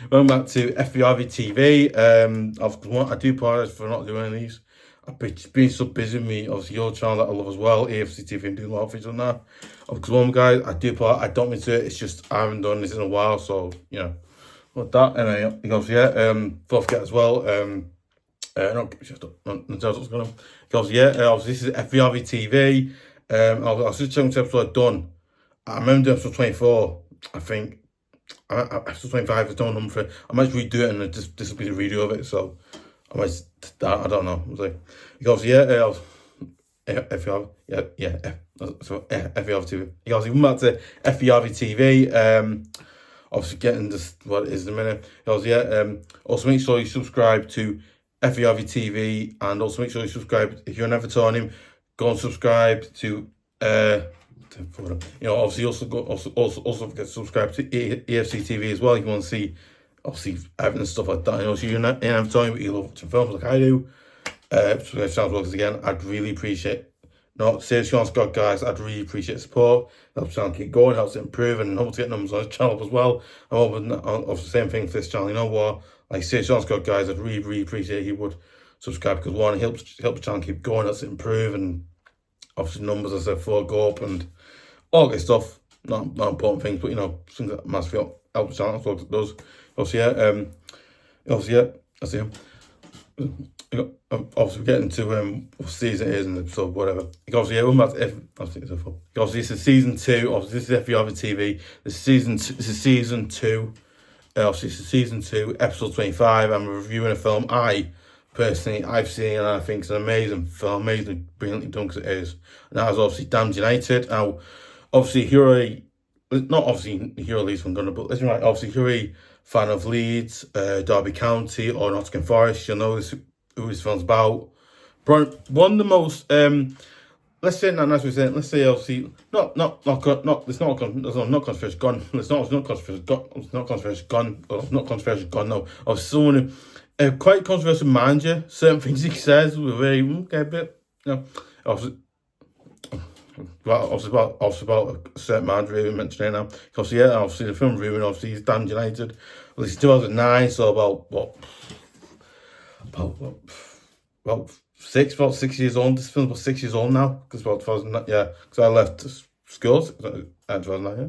Welcome back to FVRV TV. I do apologise for not doing these. I've been so busy with me, obviously your channel that I love as well, AFC TV, and doing a lot of videos on that. Because one guys, I do apologise, I don't mean to, it's just I haven't done this in a while, so you know. With that, anyway, he goes, yeah, don't forget as well, obviously this is FVRV TV. I was just checking which episode I've done. I remember doing episode 24, I think. Episode 25 is no number for it. I might redo it and this will be the redo of it, so I might, I don't know. I was like, he goes, yeah, FVRV, so FVRV TV. He goes, even back to FVRV TV, obviously getting this, what it is in a minute. He goes, yeah, also make sure you subscribe to FVRV TV, and also make sure you subscribe, if you're an Evertonian, go and subscribe to, obviously also forget to subscribe to EFC TV as well. You want to see, obviously, everything and stuff like that. You know, so you're in Evertonian, but you love watching films like I do. Subscribe to channel as well, because again, I'd really appreciate, seriously, honest God, guys, I'd really appreciate the support. Helps the channel keep going, helps it improve, and helps get numbers on the channel as well. I'm hoping the same thing for this channel. You know what? Like, seriously, honest God, guys, I'd really appreciate if you would subscribe, because one, it helps the channel keep going, helps it improve, and obviously numbers, as I said before, go up, and all good stuff. Not important things, but you know, things that massively help the channel. That's what it does. That's it. Obviously, we're getting to what season it is and episode whatever. Obviously, yeah, obviously, this is season 2. Obviously, this is FVRV TV. This is season 2. Obviously, this is season 2, episode 25. I'm reviewing a film I've seen, and I think it's an amazing film, amazingly brilliantly done, because it is. And that is obviously Damned United. Now, obviously, if you're a Leeds fan, but let's be right, obviously, if you're a fan of Leeds, Derby County, or Nottingham Forrest, you'll know who this film's about. One of the most, let's say, not as we say, let's say, obviously, not controversial gun. It's not controversial gun, no. Of someone who, quite controversial manager. Certain things he says were very, a bit, you know, obviously about a certain manager we mentioned it now. Obviously the film reviewing, obviously he's Damned United. Well, it's 2009, so about 6 years old. This film's about 6 years old now, because about 2009, yeah, because I left school, 2009, yeah.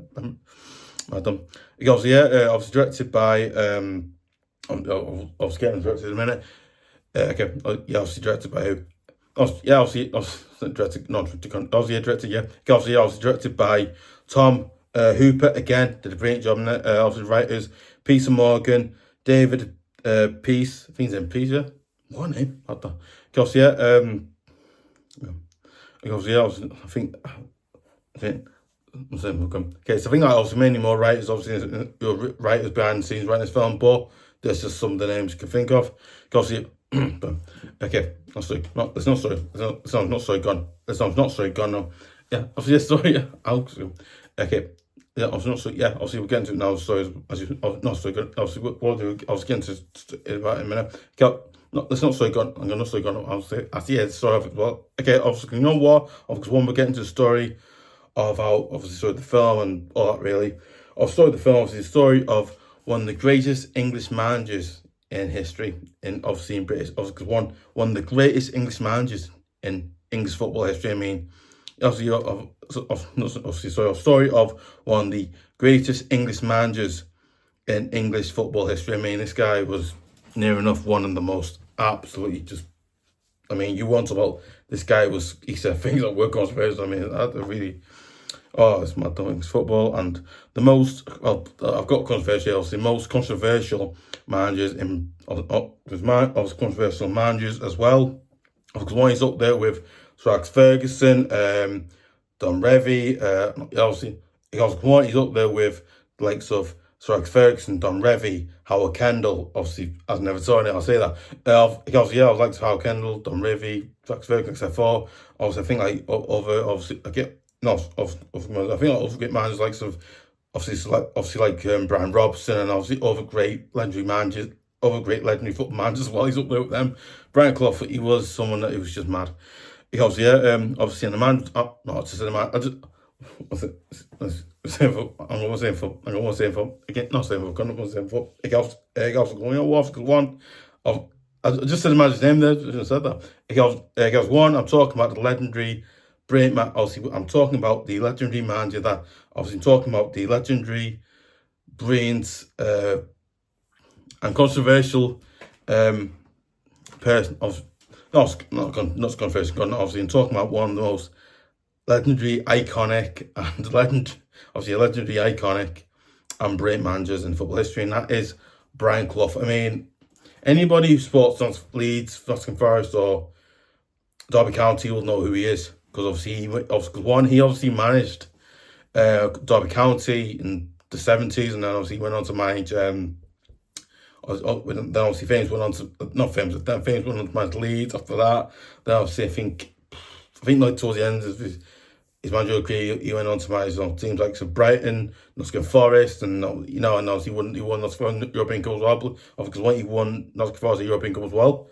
Madam. Obviously directed by, obviously getting directed in a minute. Obviously directed by who? Directed by Tom Hooper. Again, did a brilliant job in it. Obviously writers Peter Morgan, David Peace. I think he's in Peace, yeah. What name? What the? Okay, so I think obviously mainly more writers, obviously writers behind the scenes writing this film, but there's just some of the names you can think of. Obviously, okay, it's not sorry gone. No. Yeah, obviously the story. Okay. Yeah, obviously we're getting to it now. Sorry, not so good. Obviously, we'll do. I was getting to it about in a minute. No, it's not so gone. I'm not so gone. I see the story of it. Well, okay, obviously, you know what? Obviously, when we're getting to the story of how, obviously, sort of the film and all that, really. Obviously, the film, obviously, the story of one of the greatest English managers in history, obviously in British, obviously one of the greatest English managers in English football history. I mean, obviously, a story of one of the greatest English managers in English football history. I mean, this guy was near enough one of the most absolutely just. I mean, you want about this guy he said things that were controversial. I mean, that really. Oh, it's mad doing football, and the most. Well, I've got controversial. Obviously, most controversial managers controversial managers as well. Because one is up there with Sir Alex Ferguson, Don Revie. Obviously, he's up there with the likes of Sir Alex Ferguson, Don Revie, Howard Kendall. Obviously, as never saw it, I'll say that. I was like Howard Kendall, Don Revie, Sir Alex Ferguson, except for obviously I think like obviously I think I also get managers like Brian Robson, and obviously other great legendary managers, other great legendary football managers as well. He's up there with them. Brian Clough, he was someone that he was just mad. Obviously in the man, not to say the man. what's it? Zijn voor, I'm going to say for, I'm going to say for, again, not saying for, I'm going to say for, ik was going to walk one of, I just said the man's name there, I just said that. Ik was one, I'm talking about the legendary brain man, obviously, I'm talking about the legendary manager that, obviously, I'm talking about the legendary, brilliant, and controversial, person of, not controversial, obviously, I'm talking about one of the most legendary, iconic, and brilliant managers in football history, and that is Brian Clough. I mean, anybody who supports Leeds, Nottingham Forrest, or Derby County will know who he is, because obviously he obviously managed Derby County in the 70s, and then obviously went on to manage. Then obviously Fames went on to manage Leeds after that. Then obviously I think like towards the end of his managerial career, he went on to manage teams like Brighton, Nottingham Forrest, and and obviously he won Nottingham European Cup as well. Because when he won Nottingham Forest European Cup as well.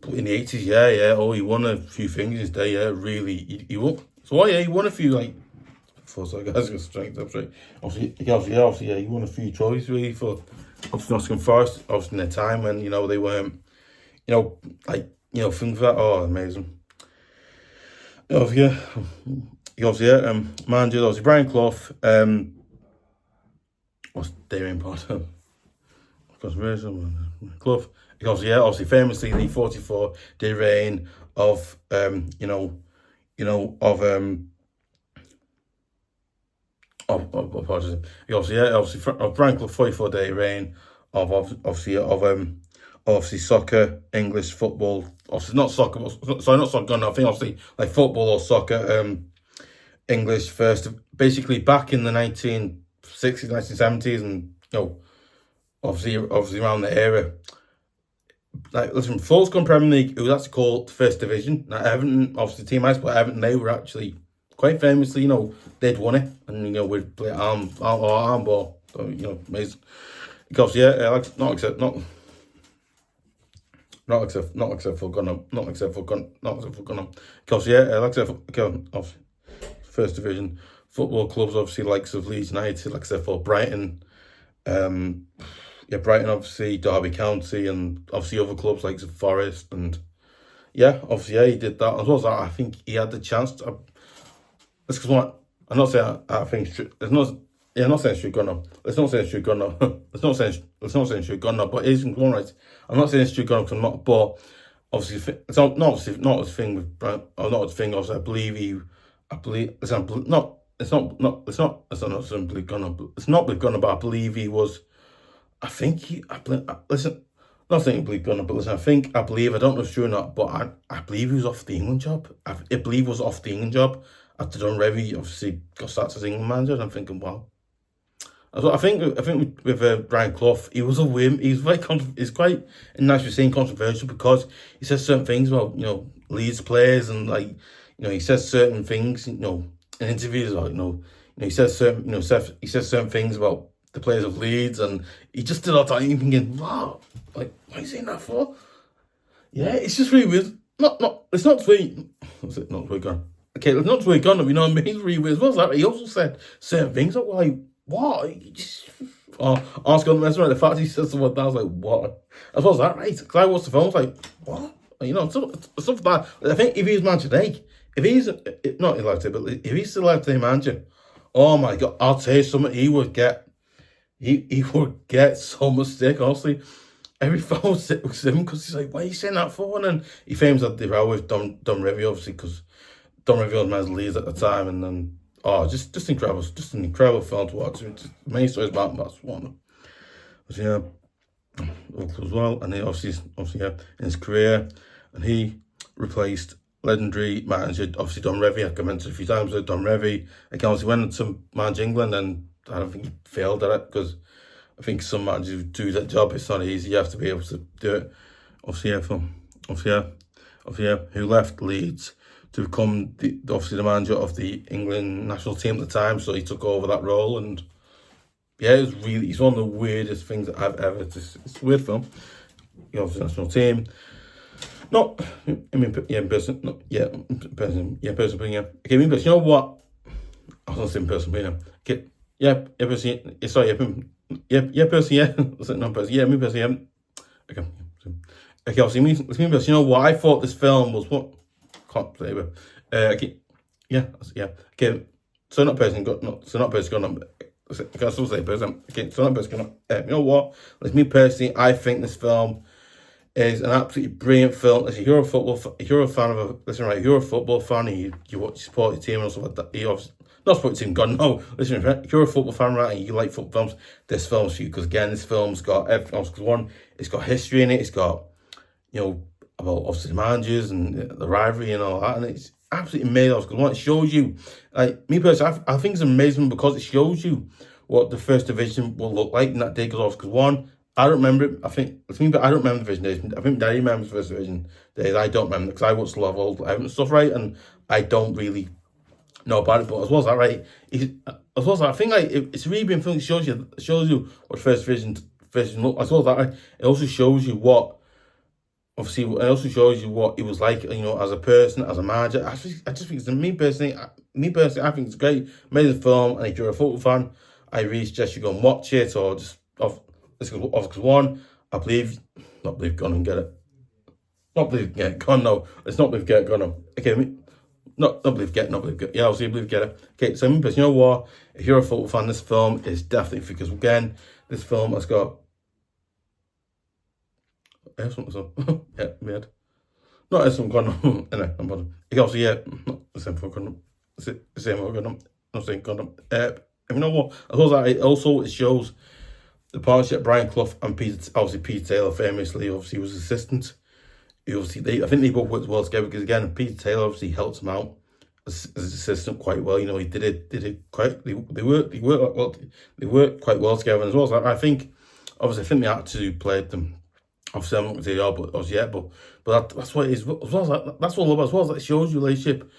But in the 80s, he won a few things in his day, really, he won. So he won a few, like, obviously, he won a few trophies really for Nottingham Forest, obviously in their time when, they weren't, things like that. Oh, amazing. Manager, obviously Brian Clough, what's Damien Potter? Clough. Obviously famously the 44-day reign of Brian Clough 44-day reign of obviously soccer, English football, obviously not soccer, not soccer, no, I think obviously like football or soccer, English first, basically back in the 1960s, 1970s, and obviously around the era. Like, listen, Fulham's Premier League, it was actually called First Division. Now, Everton, obviously, Team I Sport Everton, they were actually quite famously, they'd won it, and we'd play armball, so, amazing. Because not except for Gunner, Because First Division football clubs, obviously, likes of Leeds United, like I said, for Brighton, Brighton, obviously, Derby County, and obviously other clubs like Forest, and he did that. As well as that, I think he had the chance to. That's because I'm not saying I think it's not. Yeah, I'm not saying Stu Gunner. Let's not say Stu Gunner. Let's not say Stu Gunner. But it isn't one right. I'm not saying Stu Gunner because I'm not. But obviously, it's not a thing with Brian. Or not a thing. Obviously, I believe. It's not simply Gunner. It's not with Gunner, but I believe he was. Listen, not saying Bleak Gunner, but listen, I believe, I don't know if it's true or not, but I believe he was off the England job. I believe he was off the England job after Don Revie obviously got started as England manager, and I'm thinking, wow. I think with Brian Clough, he was a whim. He's he's quite, nice to saying, controversial, because he says certain things about, Leeds players, and he says certain things, in interviews, he says certain things about the players of Leeds, and he just did all that time thinking, wow, like, what are you saying that for? Yeah, it's just really weird. It's not really, what's it, not really gone. Okay, it's not really gone, you know what I mean? It's really weird as well as that. He also said certain things that were like, what? Ask on the right, the fact he said something like that, I was like, what? As well as that, right? Because I watched the film, I was like, what? Stuff like that. I think if he's manager today, if he's, not allowed to, but if he's still allowed to be manager, oh my God, I'll tell you something, he would get so much stick, honestly. Every phone was sick with him, because he's like, what are you saying that for? And then he famously had the row with Don Revie, obviously, because Don Revie was managing Leeds at the time, and then, just incredible, just an incredible film to watch. Just many stories about him, that's one. As well, and he obviously, in his career, and he replaced legendary manager, obviously Don Revie. I mentioned a few times that Don Revie, again, he went to manage England, and I don't think he failed at it, because I think some managers who do that job, it's not easy. You have to be able to do it. Who left Leeds to become the manager of the England national team at the time. So he took over that role, and he's one of the weirdest things that I've ever. It's a weird film. He obviously national team. In person. Okay, but you know what? I was saying person, but okay, yeah, person, sorry, yeah, person, yeah, no person, yeah, me person, yeah. Okay, okay, obviously, me person, you know what? I thought this film was what can't say, but okay, yeah, okay. So not person got not so not person got not. I can still say person. Okay, so not person got not. You know what? Like me personally, I think this film is an absolutely brilliant film. Listen, if you're a fan of you're a football fan and you watch support your team and stuff like that. You obviously not support your team. God no. Listen, if you're a football fan, right, and you like football films, this film's for you because again, this film's got everything else. Because one, it's got history in it. It's got about obviously the managers and the rivalry and all that, and it's absolutely amazing. Because one, it shows you, like me personally, I think it's amazing because it shows you what the first division will look like in that day. Because one, I don't remember it. I think it's me, but I don't remember the division days. I think Daddy remembers the first division days. I don't remember because I watched a lot of old Everton stuff, right, and I don't really know about it. But as well as that, right, as well as that, I think like it's really been filmed. It shows you what the first division look. As well as that, right, it also shows you what. Obviously, it also shows you what it was like, as a person, as a manager. I just think it's me personally. I think it's a great, amazing film. And if you're a football fan, I really suggest you go and watch it, or just because one, I believe, not believe, gone and get it. Not believe get gone. No, it's not believe get gone. No. Okay, not believe get, not believe get. Yeah, obviously believe get it. Okay, so me personally, you know what? If you're a football fan, this film is definitely because again, this film has got. Yeah, weird. Not as some kind of anyway, I'm bottom. Ik also yeah, the same for kind the same for kind I'm saying kind you know what? I suppose that it shows the partnership Brian Clough and Peter Taylor famously obviously was assistant. I think they both worked well together because again Peter Taylor obviously helped him out as his assistant quite well. He did it quite they worked quite well together, and as well as that, I think the actors who played them. Obviously, I'm not going to say but obviously, yeah, but that's what it is. As well as that, that's all about. As well as that, it shows you relationship.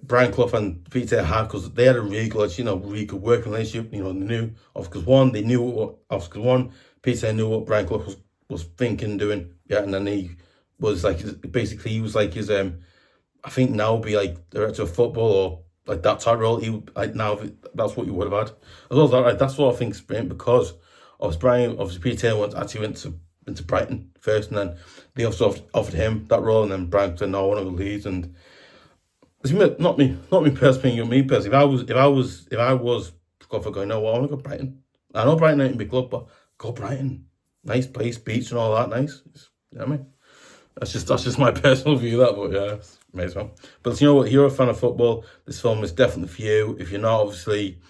Brian Clough and Peter had because they had a really good, really good working relationship. They knew because Peter knew what Brian Clough was thinking, doing, yeah, and then he was like basically he was like his I think now would be like director of football or like that type of role. He like now that's what you would have had. As well as that, right, that's what I think is brilliant because obviously Peter actually went into Brighton first, and then they also offered him that role, and then Brian said, "No, I want to go Leeds." And it's not me personally. Me personally, if I was going, no, I want to go Brighton. I know Brighton ain't a big club, but go Brighton, nice place, beach and all that, nice. You know what I mean? That's just my personal view of that, but yeah, it's amazing. But you know what? If you're a fan of football, this film is definitely for you. If you're not, obviously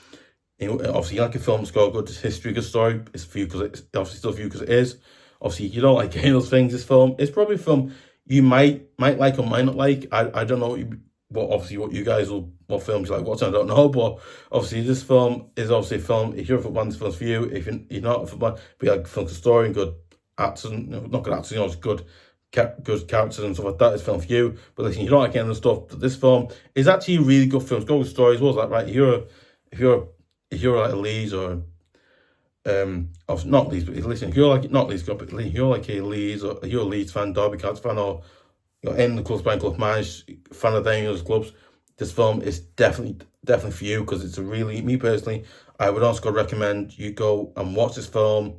you like a film that's got a good history, good story. It's for you because it's obviously still for you because it is. Obviously, you don't like any of those things. This film, it's probably a film you might like or might not like. I don't know what you guys what films you like watching. I don't know, but obviously this film is obviously a film. If you're a football fan, this film's for you. If you're not a football fan, be like film story and good actors, not good actors, it's good characters and stuff like that. It's film for you. But listen, you don't like any of the stuff. But this film is actually a really good film. It's got good stories. What's that, right? If you're like a Leeds or of not Leeds, but listen, if you're like not Leeds, but you're like a Leeds or you're a Leeds fan, Derby County fan, or you're in the clubs, Brian Clough managed fan of any of those clubs, this film is definitely for you because it's a really, me personally, I would also recommend you go and watch this film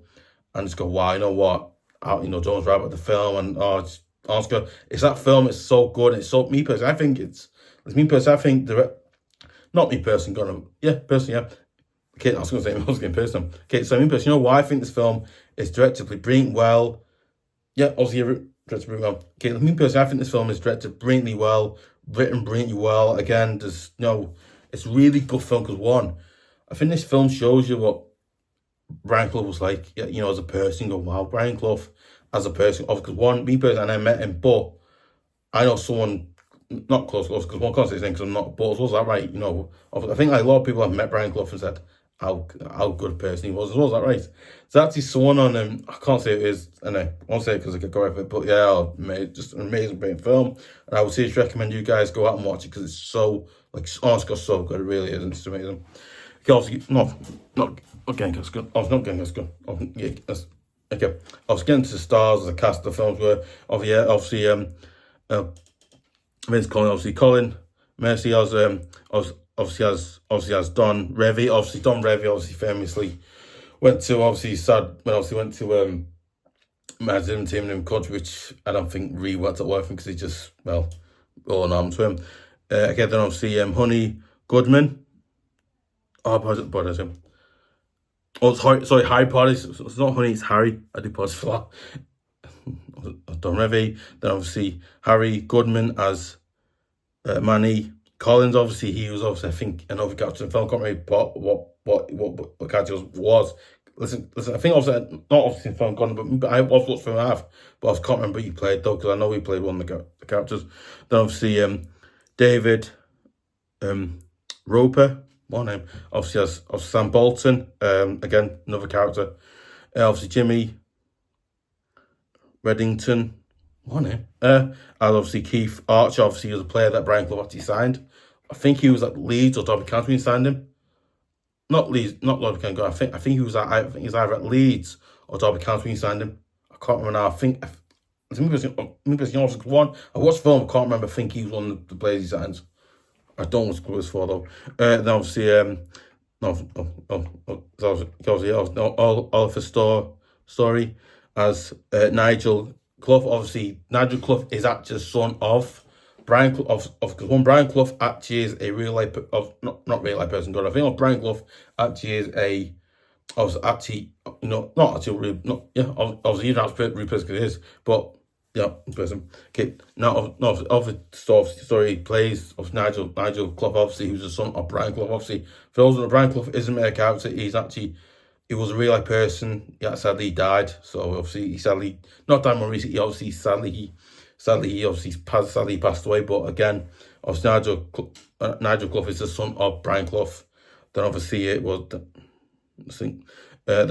and just go, wow, you know what, Jones right about the film and Oscar, it's that film, it's so good, it's so me personally, I think it's me personally, I think not me personally, yeah. Okay, I was going to say, I was getting personal. Okay, so me personally, why I think this film is directed brilliantly well. Yeah, obviously, directed brilliantly well. Okay, me personally, I think this film is directed brilliantly well, written brilliantly well. Again, it's really good film because one, I think this film shows you what Brian Clough was like, as a person. You go, wow, Brian Clough as a person. Because one, me personally, and I met him, but I know someone not close, because one can't say his name because I'm not, but was that right? I think like a lot of people have met Brian Clough and said how good a person he was. Was that right? So actually someone on I can't say it is, and I won't say it because I could go over it, but yeah, just an amazing brilliant film, and I would seriously recommend you guys go out and watch it because it's so honestly so good. It really is, and it's amazing. Okay, not getting as good. I was not getting as good. Okay, I was getting to the stars, the cast of the films were obviously Vince Colin, obviously Colin Mercy. I was obviously has Don Revie. Obviously Don Revie obviously famously went to Madden team in country, which I don't think really worked out well because he just all an arm to him. Again, then obviously Honey Goodman. Oh, pardon him. Oh, sorry, Harry Potter. It's not Honey, it's Harry. I do pause for that. Don Revie. Then obviously Harry Goodman as Manny Collins. Obviously, he was I think another character in the film. I can't remember what character was. Listen. I think obviously not obviously in film gone, but I was watched film half, but I can't remember who he played though because I know he played one of the characters. Then obviously David Roper. One name. Obviously as Sam Bolton. Again another character. Obviously Jimmy Reddington. One name. And obviously Keith Archer. Obviously he was a player that Brian Clough actually signed. I think he was at Leeds or Derby County and signed him. Not Leeds, not Derby County. I think he was either at Leeds or Derby County when he signed him. I can't remember now. I think maybe it's one. I watched the film. I can't remember. I think he was one of the players he signed. I don't know what it was for though. Then obviously Oliver Story as Nigel Clough. Obviously Nigel Clough is actually the son of Brian Clough because when Brian Clough actually is a real life not real life person. God, I think Brian Clough actually is obviously you don't have to replace because it is, but yeah, person. Okay, now of the story plays of Nigel Clough, obviously who's the son of Brian Clough. Obviously, for those who know, Brian Clough isn't a character. He was a real life person. Yeah, sadly he died. So obviously he sadly not that more recently. Obviously he passed away. But again, obviously Nigel Clough is the son of Brian Clough. Then obviously it was. Then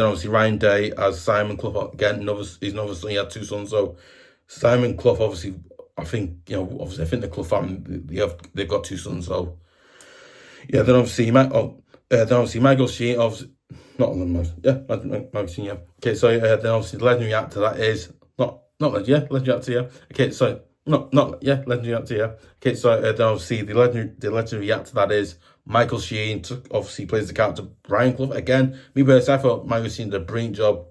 obviously Ryan Day as Simon Clough again. He's another son. He had two sons. So Simon Clough, obviously, I think the Clough family they've got two sons. So yeah. Then obviously Michael Sheen, obviously Michael Sheen. Yeah. Okay. So then obviously the legendary actor that is legendary actor. Yeah. Okay. So legendary actor. Yeah. Okay. So then obviously the legendary actor that is Michael Sheen obviously plays the character Brian Clough. Again, me personally, I thought Michael Sheen did a brilliant job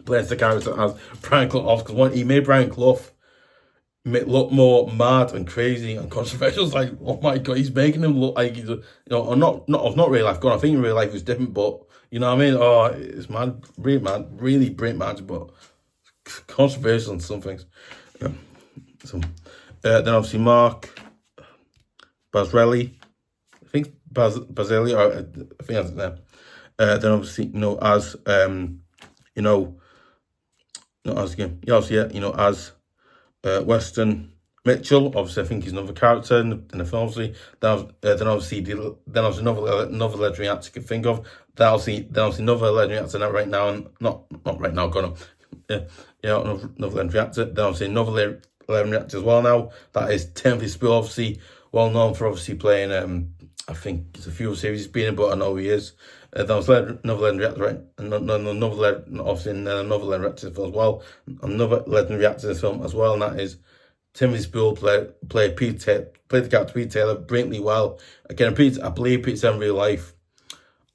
playing the character as Brian Clough because he made Brian Clough look more mad and crazy and controversial. It's like, oh my god, he's making him look like he's not real life. God, I think in real life he was different, but you know what I mean? Oh, it's mad, really brilliant man, but controversial on some things. Yeah. So then obviously Mark Basrelli. I think Basili, or I think that's his name. Then obviously, as Weston Mitchell. Obviously, I think he's another character in the film. Obviously, then obviously another legendary actor you can think of. Then obviously another legendary actor right now, and not right now, gone. Another legendary actor. Then obviously another legendary actor as well now. That is Timothy Spall, obviously well known for obviously playing I think it's a few series he's been in, but I know he is. That was another legendary actor, right? Obviously another legendary actor as well. Another legendary actor in this film as well, and that is Timothy Spall played the character Pete Taylor brilliantly well. Again, I believe Pete's in real life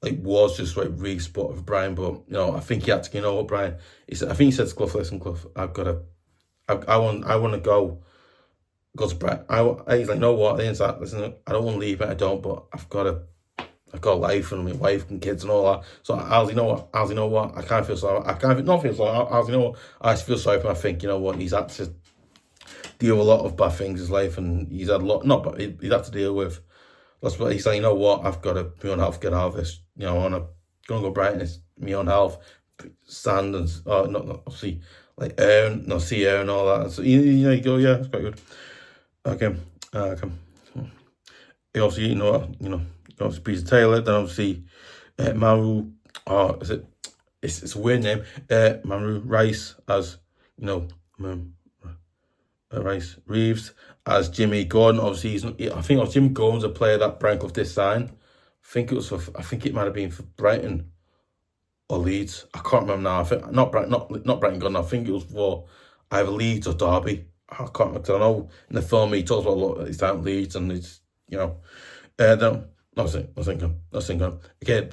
was just really supportive of Brian, but I think he had to. Brian? I think he said to Clough, "Listen, Clough, I want to go." Goes Brett. He's like, no what? Listen, I don't want to leave it. I don't, but I've got a life and my wife and kids and all that. So you know what? I can't feel sorry. I can't not feel sorry. You know what? I just feel sorry for him. I think, you know what? He's had to deal with a lot of bad things in his life, and he's had a lot. Not, but he's had to deal with. That's what he's saying. You know what? I've got to my own health get out of this. I want to go Brighton. It's my own health, sand and not obviously sea air and all that. So you go. Yeah, it's quite good. Okay. Obviously, obviously Peter Taylor. Then obviously Maru. It's a weird name. Maru Rice as Rice Reeves as Jimmy Gordon. Obviously, I think it was Jimmy Gordon's a player that Brian Clough did sign. I think it might have been for Brighton or Leeds. I can't remember now. I think not Brighton Gordon. I think it was for either Leeds or Derby. I can't remember. I know in the film he talks about his time at Leeds and it's then not single. Okay,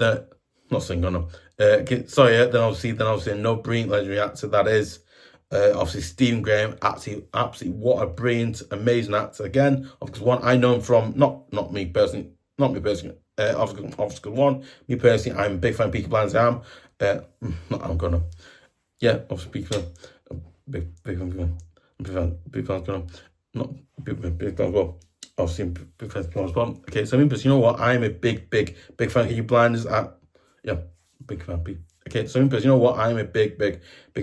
not single. Okay, sorry. Yeah, then obviously no brilliant legendary actor that is. Obviously Stephen Graham, absolutely what a brilliant, amazing actor again. Because one I know him from not me personally. Obviously one me personally. I'm a big fan of Peaky Blinders. I'm gonna. Yeah, obviously big fan gonna not big fan well. Obviously big fan as well. Okay, so but you know what? I'm a big fan of Peaky Blinders. Yeah, big fan. Okay, so but you know what? I'm a big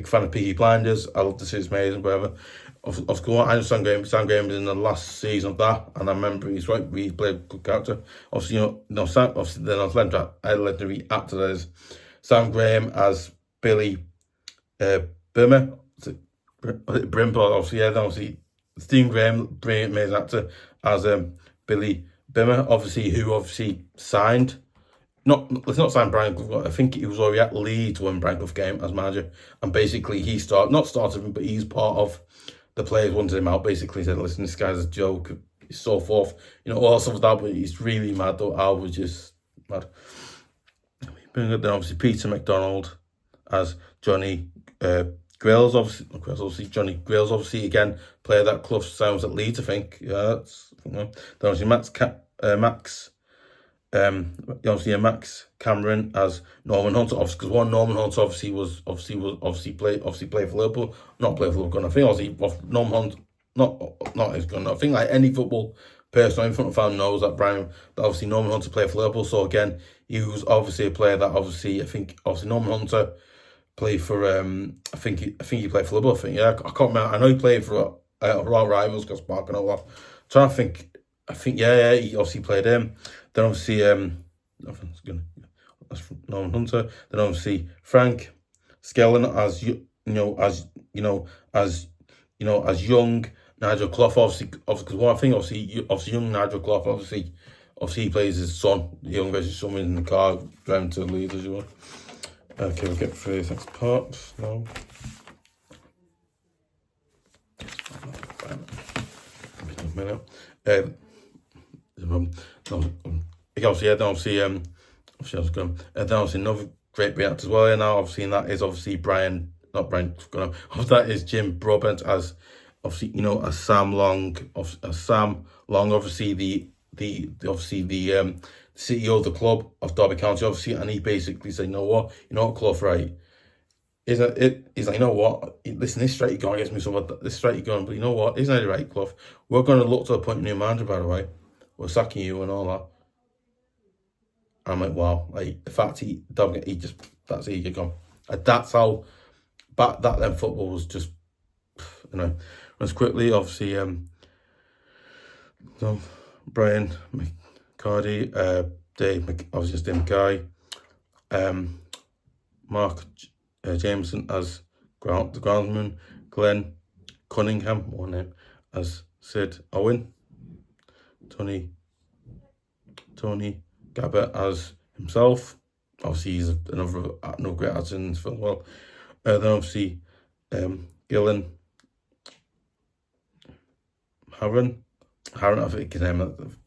fan of Peaky Blinders. I love the series, amazing, whatever. Of course, I know Sam Graham was in the last season of that, and I remember he played a good character. Obviously, obviously then I was legendary actor that is Sam Graham as Billy Brimmer. Brimble, obviously, yeah, then obviously Stephen Graham, brilliant, amazing actor as Billy Bimmer, who signed. Let's not sign Brian Clough. I think he was already at Leeds when Brian Clough came as manager, and basically he started him, but he's part of the players wanted him out. Basically said, "Listen, this guy's a joke," so forth. All stuff like that. But he's really mad though. Al was just mad. Then obviously Peter McDonald as Johnny Grills, obviously Johnny Grills, obviously again player that Clough sounds at Leeds, I think. Yeah, then obviously Max Cameron as Norman Hunter, obviously because Norman Hunter obviously played for Liverpool, not play for Liverpool. I think obviously Norman Hunter not his gun. I think like any football person in front of fan knows that obviously Norman Hunter played for Liverpool. So again, he was obviously a player that I think Norman Hunter played for I think he played for Liverpool. Yeah, I can't remember. I know he played for Royal Rivals, got Spark and all that. Trying to think. I think yeah, he obviously played him. Then obviously that's from Norman Hunter. Then obviously Frank Skellen as young Nigel Clough. Obviously because one thing obviously young Nigel Clough obviously he plays his son, the young version, someone in the car driving to Leeds as well. Okay, we'll get through this next part now. Obviously another great reactor as well. And now obviously, and that is obviously that is Jim Broadbent as obviously as Sam Long, obviously the CEO of the club of Derby County, obviously, and he basically said, you know what, Clough, right? He's like, you know what? Listen, this straight you're going against me, so this straight you're going, but you know what? Isn't it right, Clough? We're going to look to appoint a new manager, by the way. We're sacking you and all that. I'm like, wow, like the fact that's eager gone. That's how that then football was just, runs quickly. Obviously, so Brian McCarty, Dave Mackay, Mark Jameson as the groundsman, Glenn Cunningham, one name, as Sid Owen, Tony Gabbert as himself. Obviously, he's another great actor in this film. Well, then obviously, Gillen Harron, I think his name.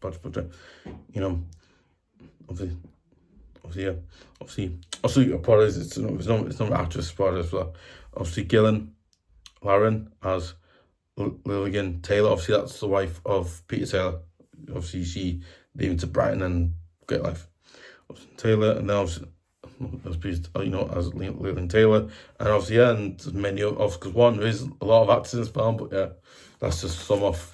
Obviously, apologies. It's not actress, apologies for that. Obviously, Gillen Larron as Lillian Taylor. Obviously, that's the wife of Peter Taylor. Obviously, she leaving to Brighton and Great Life. Taylor, and then obviously, as Lillian Taylor, and obviously, and many because there is a lot of actors in this film, but yeah, that's just some of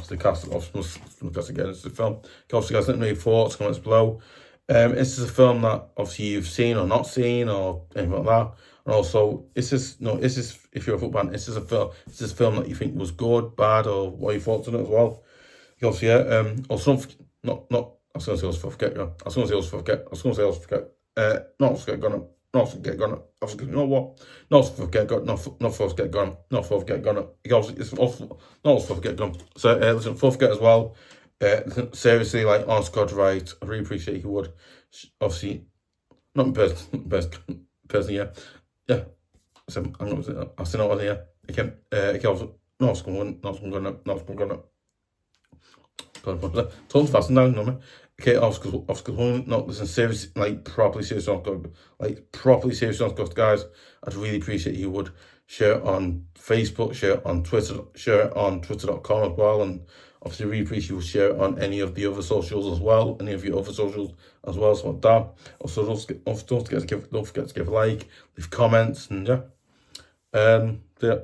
the cast from the cast again. It's the film. Obviously, guys, let me know your thoughts, comments below. This is a film that obviously you've seen or not seen or anything like that. And also, if you're a football fan, is this a film that you think was good, bad, or what your thoughts on it as well? Obviously, yeah. Also, I was going to say forget. You know what? Not forget gone. It's not forget gone. So listen, forget as well. Seriously, like on Scott right, I really appreciate if you would. Obviously, not best person, yeah. So I'm going to say that. I'll say no here. Okay, also not going. Talking fast now, no man. Okay, Oscar, no, listen, serious, like properly serious, guys. I'd really appreciate you would share it on Facebook, share it on Twitter, share it on twitter.com as well, and obviously really appreciate you would share it on any of the other socials as well, any of your other socials as well, so like that. Also, don't forget to give a like, leave comments, and yeah.